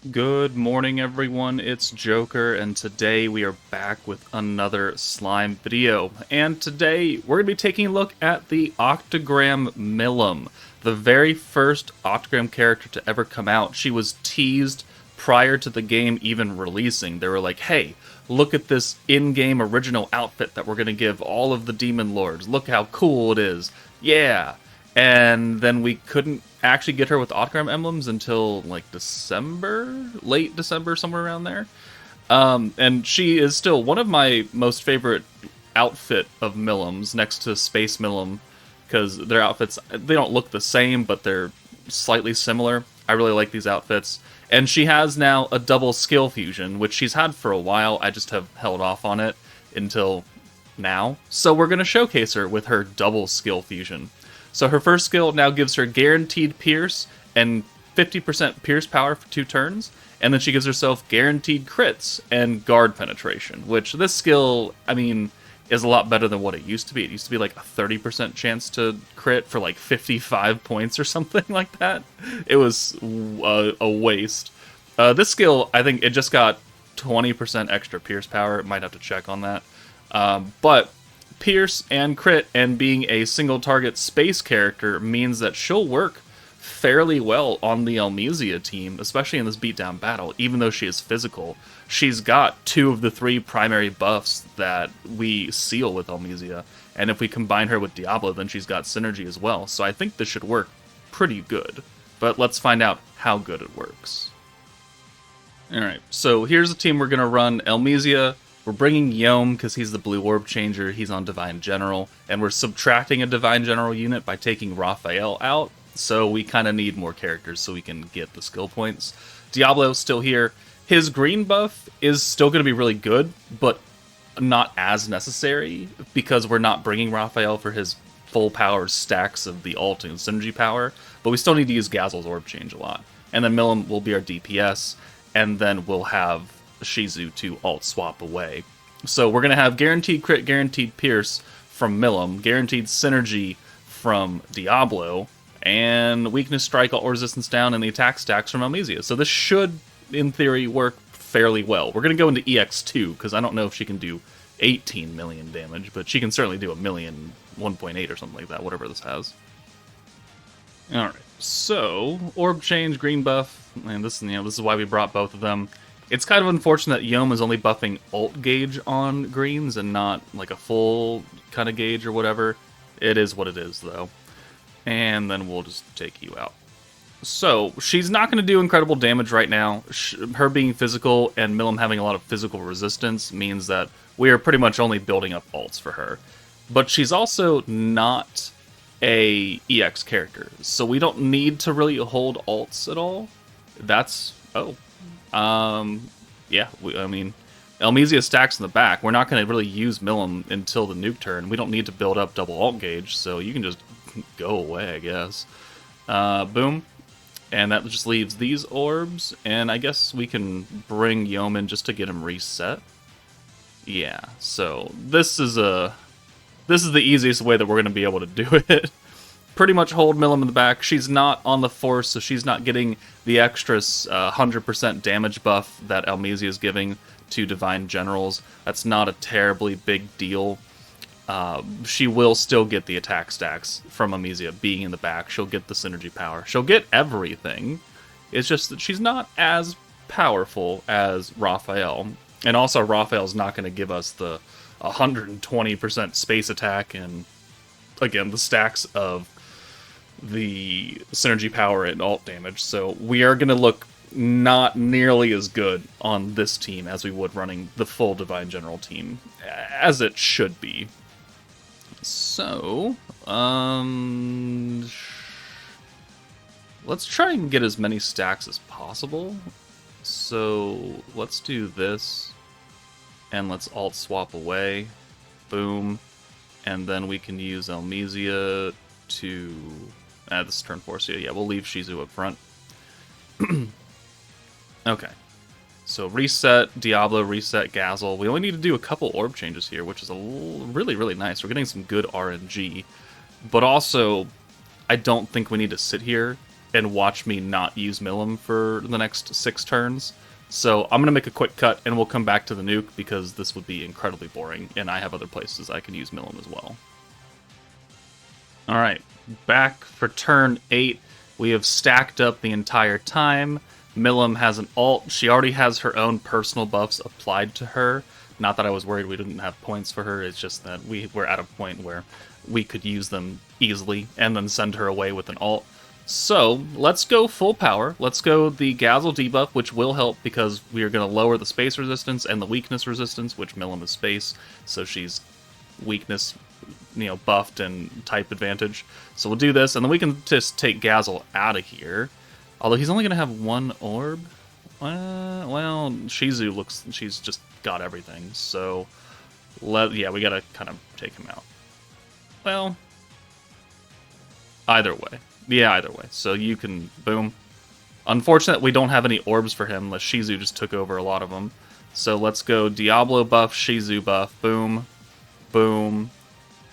Good morning, everyone. It's Joker, and today we are back with another slime video. And today we're going to be taking a look at the Octagram Milim, the very first Octagram character to ever come out. She was teased prior to the game even releasing. They were like, hey, look at this in-game original outfit that we're going to give all of the Demon Lords. Look how cool it is. Yeah. And then we couldn't actually get her with Octagram emblems until like December, late December, somewhere around there. And she is still one of my most favorite outfit of Milims, next to Space Milim, because their outfits, they don't look the same, but they're slightly similar. I really like these outfits. And she has now a double skill fusion, which she's had for a while. I just have held off on it until now. So we're going to showcase her with her double skill fusion. So her first skill now gives her guaranteed pierce and 50% pierce power for 2 turns, and then she gives herself guaranteed crits and guard penetration, which this skill, I mean, is a lot better than what it used to be. It used to be like a 30% chance to crit for like 55 points or something like that. It was a waste. This skill, I think it just got 20% extra pierce power. Might have to check on that. But pierce and crit and being a single target space character means that she'll work fairly well on the Elmisia team, especially in this beatdown battle. Even though she is physical, she's got 2 of the 3 primary buffs that we seal with Elmisia, and if we combine her with Diablo, then she's got synergy as well. So I think this should work pretty good, but let's find out how good it works. Alright, so here's the team we're going to run. Elmisia. We're bringing Yom because he's the blue orb changer, he's on Divine General, and we're subtracting a Divine General unit by taking Raphael out, so we kind of need more characters so we can get the skill points. Diablo's still here. His green buff is still going to be really good, but not as necessary, because we're not bringing Raphael for his full power stacks of the ult and synergy power, but we still need to use Gazel's orb change a lot. And then Milim will be our DPS, and then we'll have Shizu to alt swap away. So we're going to have guaranteed crit, guaranteed pierce from Milim, guaranteed synergy from Diablo, and weakness strike, alt resistance down, and the attack stacks from Elmisia. So this should, in theory, work fairly well. We're going to go into EX2, because I don't know if she can do 18 million damage, but she can certainly do a million, 1.8 or something like that, whatever this has. Alright, so orb change, green buff, and this is why we brought both of them. It's kind of unfortunate that Yom is only buffing ult gauge on greens and not like a full kind of gauge or whatever. It is what it is, though. And then we'll just take you out. So, she's not going to do incredible damage right now. Her being physical and Milim having a lot of physical resistance means that we are pretty much only building up ults for her. But she's also not a EX character, so we don't need to really hold ults at all. That's... oh. Yeah, I mean, Elmisia stacks in the back. We're not going to really use Milim until the nuke turn. We don't need to build up double alt gauge, so you can just go away, I guess. Boom. And that just leaves these orbs, and I guess we can bring Yom in just to get him reset. Yeah, so this is the easiest way that we're going to be able to do it. Pretty much hold Milim in the back. She's not on the force, so she's not getting the extra 100% damage buff that Elmisia is giving to Divine Generals. That's not a terribly big deal. She will still get the attack stacks from Elmisia being in the back. She'll get the synergy power. She'll get everything. It's just that she's not as powerful as Raphael. And also, Raphael's not going to give us the 120% space attack and, again, the stacks of the synergy power and alt damage, so we are going to look not nearly as good on this team as we would running the full Divine General team, as it should be. So, let's try and get as many stacks as possible. So, let's do this, and let's alt swap away. Boom. And then we can use Elmisia to... this is turn 4, so yeah, we'll leave Shizu up front. Okay. So reset Diablo, reset Gazel. We only need to do a couple orb changes here, which is really, really nice. We're getting some good RNG. But also, I don't think we need to sit here and watch me not use Milim for the next 6 turns. So I'm going to make a quick cut, and we'll come back to the nuke, because this would be incredibly boring, and I have other places I can use Milim as well. Alright, back for turn 8. We have stacked up the entire time. Milim has an ult. She already has her own personal buffs applied to her. Not that I was worried we didn't have points for her, it's just that we were at a point where we could use them easily and then send her away with an ult. So, let's go full power. Let's go the Gazzle debuff, which will help because we are going to lower the space resistance and the weakness resistance, which Milim is space, so she's weakness, buffed and type advantage. So we'll do this, and then we can just take Gazzle out of here. Although he's only going to have 1 orb. Well, Shizu looks, she's just got everything, so yeah, we gotta kind of take him out. Well, either way. Yeah, either way. So you can, boom. Unfortunate we don't have any orbs for him, unless Shizu just took over a lot of them. So let's go Diablo buff, Shizu buff, boom, boom.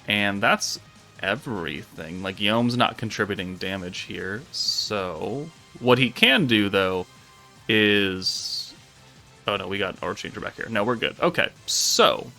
And that's everything. Like, Yome's not contributing damage here, so what he can do, though, is... Oh, no, we got our changer back here. No, we're good. Okay, so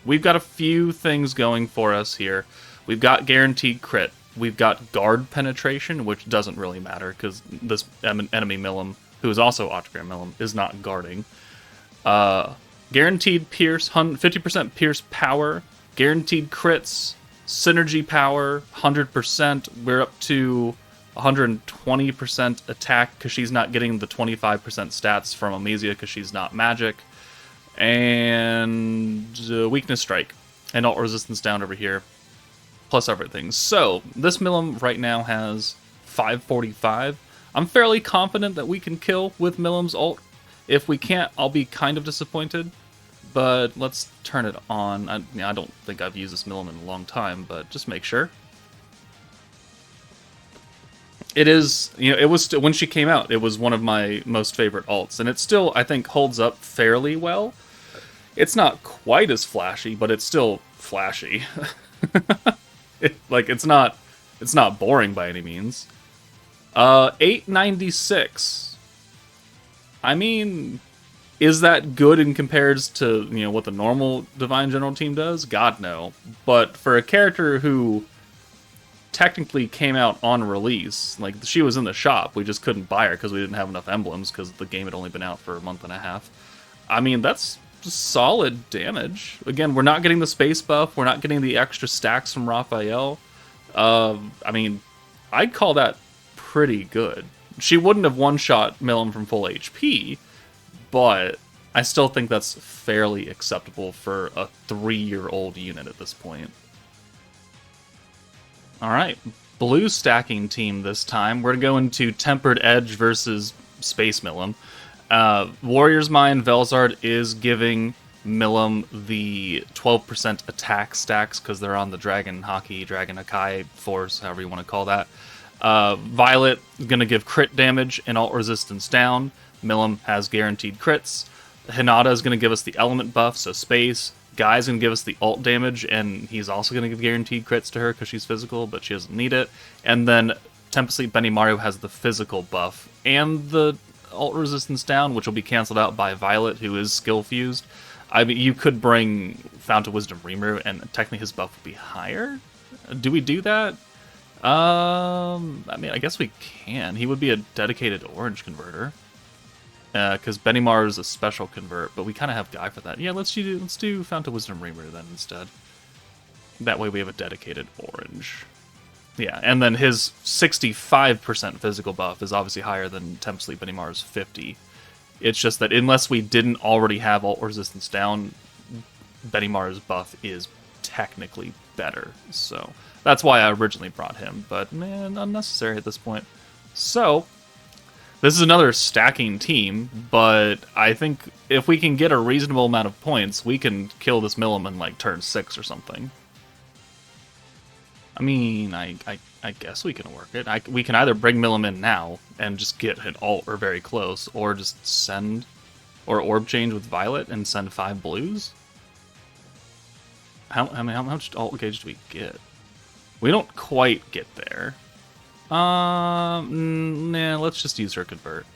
we've got a few things going for us here. We've got guaranteed crit. We've got guard penetration, which doesn't really matter, because this enemy Milim, who is also Octagram Milim, is not guarding. Guaranteed pierce, 50% pierce power, guaranteed crits, synergy power, 100%. We're up to 120% attack, because she's not getting the 25% stats from Amnesia, because she's not magic. And weakness strike. And alt resistance down over here. Plus everything. So, this Milim right now has 545. I'm fairly confident that we can kill with Milim's ult. If we can't, I'll be kind of disappointed. But let's turn it on. I don't think I've used this Milim in a long time, but just make sure. It is, it was, when she came out, it was one of my most favorite alts. And it still, I think, holds up fairly well. It's not quite as flashy, but it's still flashy. It's not boring by any means. 896. I mean, is that good in comparison to, what the normal Divine General team does? God, no. But for a character who technically came out on release, like, she was in the shop, we just couldn't buy her because we didn't have enough emblems because the game had only been out for a month and a half. I mean, that's solid damage. Again, we're not getting the space buff, we're not getting the extra stacks from Raphael. I mean, I'd call that pretty good. She wouldn't have one-shot Milim from full HP, but I still think that's fairly acceptable for a 3-year-old unit at this point. Alright, blue stacking team this time. We're going to Tempered Edge versus Space Milim. Warrior's Mind Velzard is giving Milim the 12% attack stacks because they're on the Dragon Hakai force, however you want to call that. Violet is going to give crit damage and alt resistance down. Milim has guaranteed crits. Hinata is going to give us the element buff, so space. Guy's going to give us the alt damage, and he's also going to give guaranteed crits to her because she's physical, but she doesn't need it. And then Tempest Sleep Benimaru has the physical buff and the alt resistance down, which will be canceled out by Violet, who is skill fused. I mean, you could bring Fount of Wisdom Rimuru, and technically his buff would be higher. Do we do that? I mean, I guess we can. He would be a dedicated orange converter, because Benimaru is a special convert, but we kind of have Guy for that. Yeah, let's do Fount of Wisdom Rimuru then instead. That way we have a dedicated orange. Yeah, and then his 65% physical buff is obviously higher than Temp Sleep Benimaru's 50. It's just that unless we didn't already have alt resistance down, Benimaru's buff is technically better. So that's why I originally brought him, but man, unnecessary at this point. So this is another stacking team, but I think if we can get a reasonable amount of points, we can kill this Milim in like turn 6 or something. I mean, I guess we can work it. We can either bring Milim in now and just get an alt or very close, or just send, or orb change with Violet and send 5 blues. How much alt gauge do we get? We don't quite get there. Nah, let's just use her convert.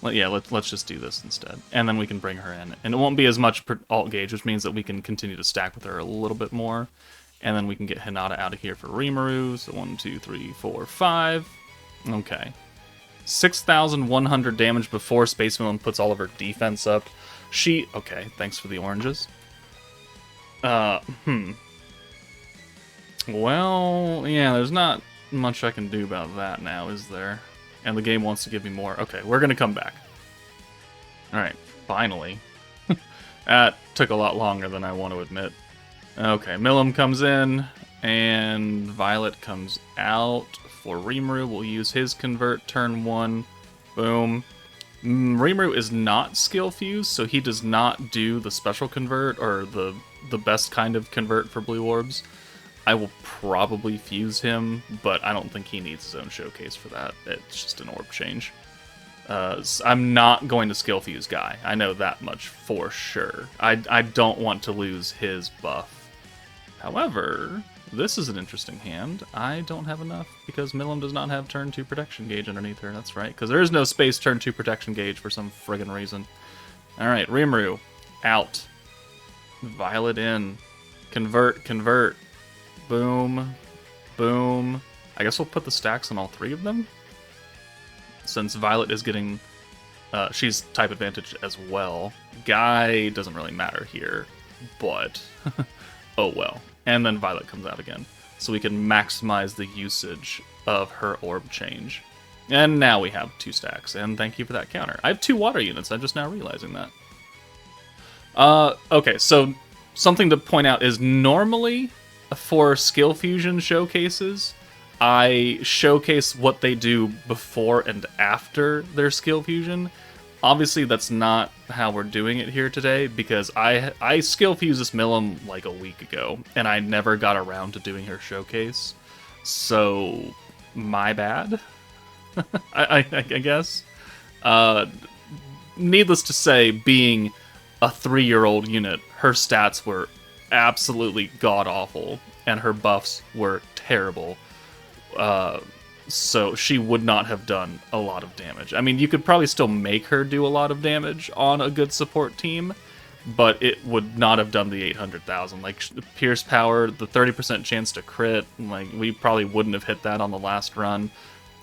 Yeah, let's just do this instead. And then we can bring her in. And it won't be as much alt gauge, which means that we can continue to stack with her a little bit more. And then we can get Hinata out of here for Rimuru. So 1, 2, 3, 4, 5. Okay. 6,100 damage before Space Milim puts all of her defense up. Okay, thanks for the oranges. Well, yeah, there's not much I can do about that now, is there? And the game wants to give me more. Okay, we're gonna come back. Alright, finally. That took a lot longer than I want to admit. Okay, Milim comes in, and Violet comes out for Rimuru. We'll use his convert turn 1. Boom. Rimuru is not skill fused, so he does not do the special convert, or the best kind of convert for blue orbs. I will probably fuse him, but I don't think he needs his own showcase for that. It's just an orb change. I'm not going to skill fuse Guy. I know that much for sure. I don't want to lose his buff. However, this is an interesting hand. I don't have enough because Milim does not have turn 2 protection gauge underneath her. That's right, because there is no space turn 2 protection gauge for some friggin' reason. Alright, Rimuru, out. Violet in. Convert, convert. Boom. Boom. I guess we'll put the stacks on all 3 of them. Since Violet is getting... she's type advantage as well. Guy doesn't really matter here, but... oh well. And then Violet comes out again. So we can maximize the usage of her orb change. And now we have 2 stacks, and thank you for that counter. I have 2 water units, I'm just now realizing that. Okay, so something to point out is normally for skill fusion showcases, I showcase what they do before and after their skill fusion. Obviously, that's not how we're doing it here today, because I skill fused this Milim like a week ago, and I never got around to doing her showcase. So, my bad, I guess. Needless to say, being a 3-year-old unit, her stats were absolutely god-awful, and her buffs were terrible. So she would not have done a lot of damage. I mean, you could probably still make her do a lot of damage on a good support team, but it would not have done the 800,000. Like, Pierce Power, the 30% chance to crit, like, we probably wouldn't have hit that on the last run.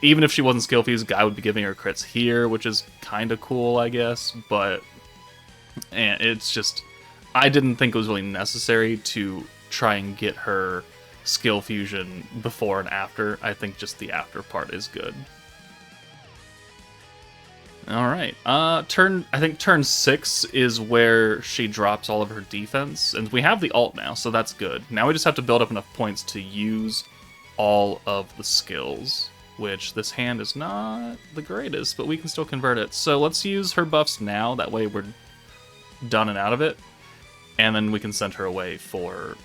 Even if she wasn't skill fused, Guy would be giving her crits here, which is kind of cool, I guess, but it's just... I didn't think it was really necessary to try and get her skill fusion before and after. I think just the after part is good. Alright, I think turn 6 is where she drops all of her defense, and we have the ult now, so that's good. Now we just have to build up enough points to use all of the skills, which this hand is not the greatest, but we can still convert it. So let's use her buffs now, that way we're done and out of it, and then we can send her away for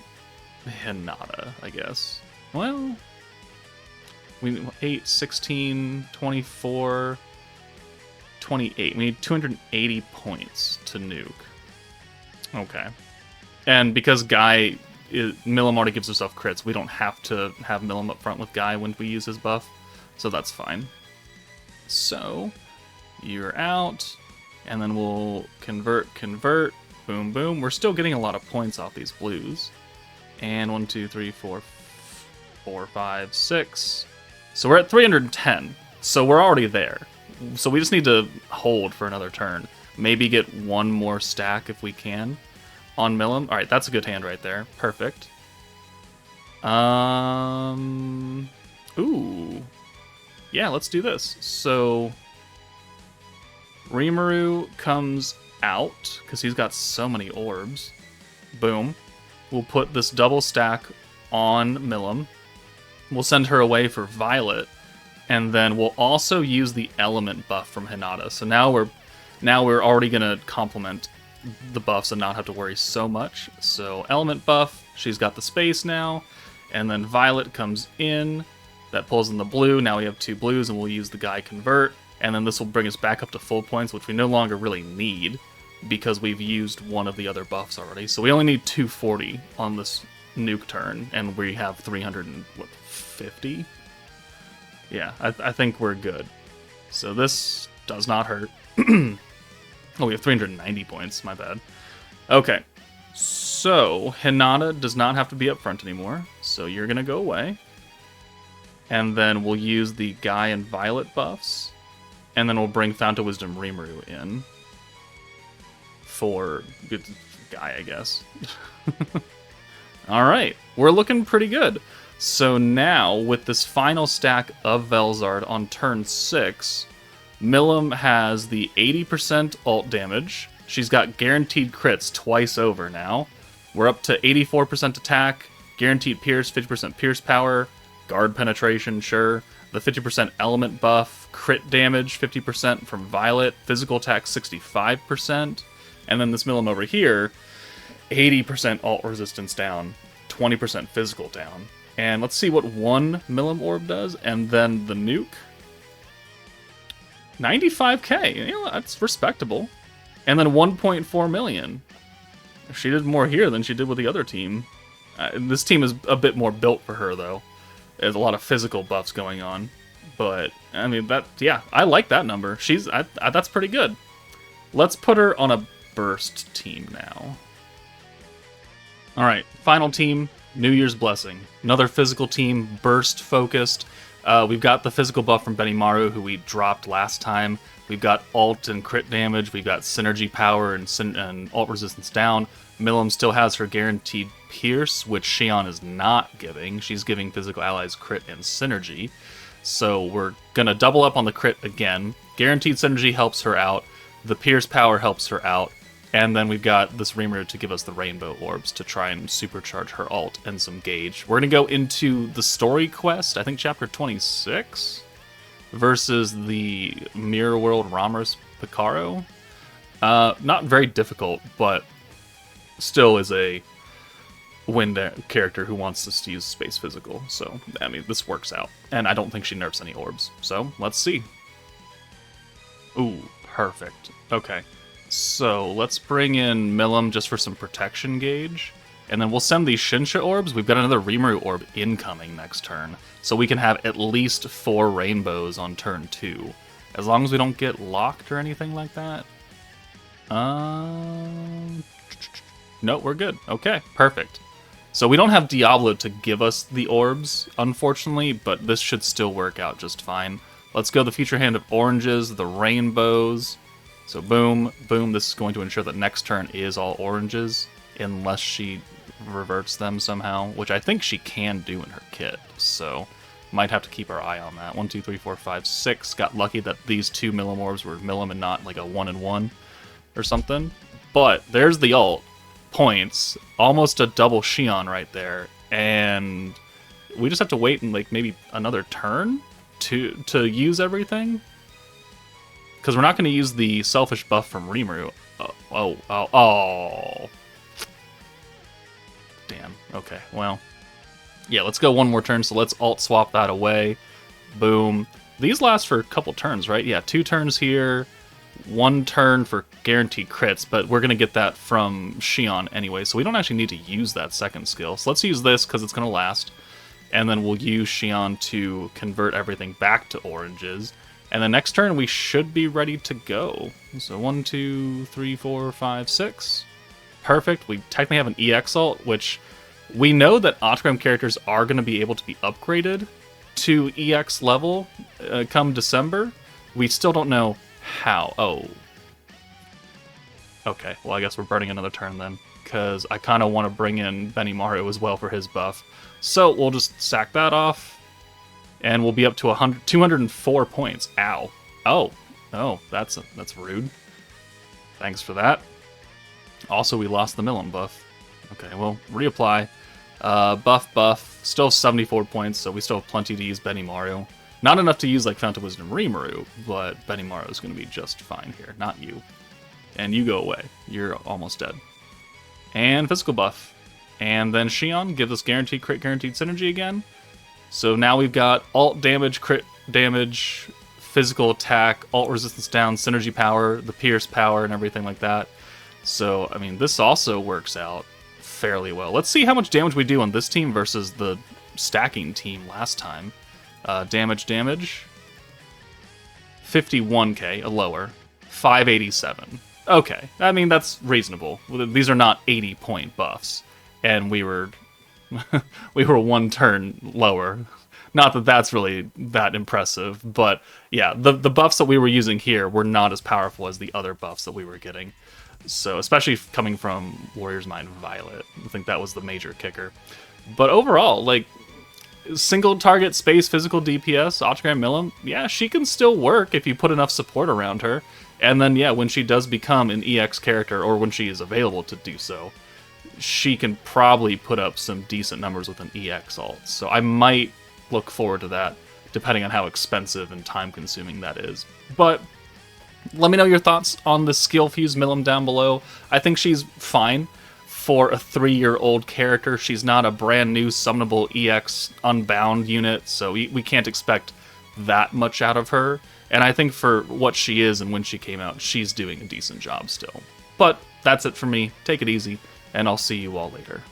Hinata, I guess. Well, we 8, 16, 24, 28. We need 280 points to nuke. Okay. And because Milim already gives herself crits, we don't have to have Milim up front with Guy when we use his buff, so that's fine. So, you're out, and then we'll convert, boom, boom. We're still getting a lot of points off these blues. And 1, 2, 3, 4, 5, 6. So we're at 310. So we're already there. So we just need to hold for another turn. Maybe get one more stack if we can on Milim. Alright, that's a good hand right there. Perfect. Ooh. Yeah, let's do this. So Rimuru comes out, because he's got so many orbs. Boom. We'll put this double stack on Milim. We'll send her away for Violet, and then we'll also use the element buff from Hinata. So now we're already gonna complement the buffs and not have to worry so much. So element buff, she's got the space now, and then Violet comes in. That pulls in the blue. Now we have 2 blues, and we'll use the Guy convert, and then this will bring us back up to full points, which we no longer really need, because we've used one of the other buffs already. So we only need 240 on this nuke turn, and we have 350. Yeah, I think we're good. So this does not hurt. Oh, we have 390 points. My bad. Okay. So, Hinata does not have to be up front anymore. So you're going to go away. And then we'll use the Guy and Violet buffs. And then we'll bring Fount of Wisdom Rimuru in. For good Guy, I guess. Alright. We're looking pretty good. So now, with this final stack of Velzard on turn 6, Milim has the 80% ult damage. She's got guaranteed crits twice over now. We're up to 84% attack, guaranteed pierce, 50% pierce power, guard penetration, sure. The 50% element buff, crit damage, 50% from Violet, physical attack, 65%. And then this Milim over here, 80% ult resistance down, 20% physical down. And let's see what one Milim Orb does, and then the nuke. 95k, you know, that's respectable. And then 1.4 million. She did more here than she did with the other team. This team is a bit more built for her, though. There's a lot of physical buffs going on. But, I mean, yeah, I like that number. That's pretty good. Let's put her on a burst team now. Alright, final team. New Year's Blessing. Another physical team, burst focused. We've got the physical buff from Benimaru, who we dropped last time. We've got ult and crit damage. We've got synergy power and ult resistance down. Milim still has her guaranteed pierce, which Xion is not giving. She's giving physical allies crit and synergy. So we're going to double up on the crit again. Guaranteed synergy helps her out. The pierce power helps her out. And then we've got this Rimuru to give us the rainbow orbs to try and supercharge her ult and some gauge. We're going to go into the story quest, I think chapter 26, versus the Mirror World Ramers Picaro. Not very difficult, but still is a wind character who wants to use space physical. So, I mean, this works out. And I don't think she nerfs any orbs. So, let's see. Ooh, perfect. Okay. So, let's bring in Milim just for some protection gauge. And then we'll send these Shinsha orbs. We've got another Rimuru orb incoming next turn. So we can have at least 4 rainbows on turn 2. As long as we don't get locked or anything like that. No, we're good. Okay, perfect. So we don't have Diablo to give us the orbs, unfortunately, but this should still work out just fine. Let's go the Future Hand of Oranges, the Rainbows. So boom, boom, this is going to ensure that next turn is all oranges, unless she reverts them somehow, which I think she can do in her kit, so might have to keep our eye on that. 1, 2, 3, 4, 5, 6. Got lucky that these 2 Milim orbs were Milim and not like a 1-and-1 or something. But there's the ult. Points. Almost a double Xion right there. And we just have to wait in like maybe another turn to use everything. Because we're not going to use the selfish buff from Rimuru. Oh. Damn. Okay, well. Yeah, let's go one more turn, so let's alt swap that away. Boom. These last for a couple turns, right? Yeah, 2 turns here, 1 turn for guaranteed crits, but we're going to get that from Xion anyway, so we don't actually need to use that second skill. So let's use this, because it's going to last. And then we'll use Xion to convert everything back to oranges. And the next turn, we should be ready to go. So 1, 2, 3, 4, 5, 6. Perfect. We technically have an EX ult, which we know that Octagram characters are going to be able to be upgraded to EX level come December. We still don't know how. Oh. Okay, well, I guess we're burning another turn then, because I kind of want to bring in Benimaru as well for his buff. So we'll just sack that off. And we'll be up to 204 points. Ow. Oh, that's rude. Thanks for that. Also, we lost the Milim buff. Okay, well, reapply. Buff. Still 74 points, so we still have plenty to use Benimaru. Not enough to use like Fount of Wisdom Rimuru, but Benimaru is going to be just fine here. Not you. And you go away. You're almost dead. And physical buff. And then Xion gives us guaranteed crit, guaranteed synergy again. So now we've got ult damage, crit damage, physical attack, ult resistance down, synergy power, the pierce power, and everything like that. So, I mean, this also works out fairly well. Let's see how much damage we do on this team versus the stacking team last time. Damage. 51k, a lower. 587. Okay, I mean, that's reasonable. These are not 80-point buffs. And we were we were 1 turn lower. Not that that's really that impressive, but yeah, the buffs that we were using here were not as powerful as the other buffs that we were getting. So, especially coming from Warrior's Mind Violet, I think that was the major kicker. But overall, like, single target space physical DPS, Octagram Milim, yeah, she can still work if you put enough support around her. And then, yeah, when she does become an EX character, or when she is available to do so, she can probably put up some decent numbers with an EX ult. So I might look forward to that, depending on how expensive and time-consuming that is. But let me know your thoughts on the skill fuse Milim down below. I think she's fine for a 3-year-old character. She's not a brand new summonable EX unbound unit, so we can't expect that much out of her. And I think for what she is and when she came out, she's doing a decent job still. But that's it for me. Take it easy, and I'll see you all later.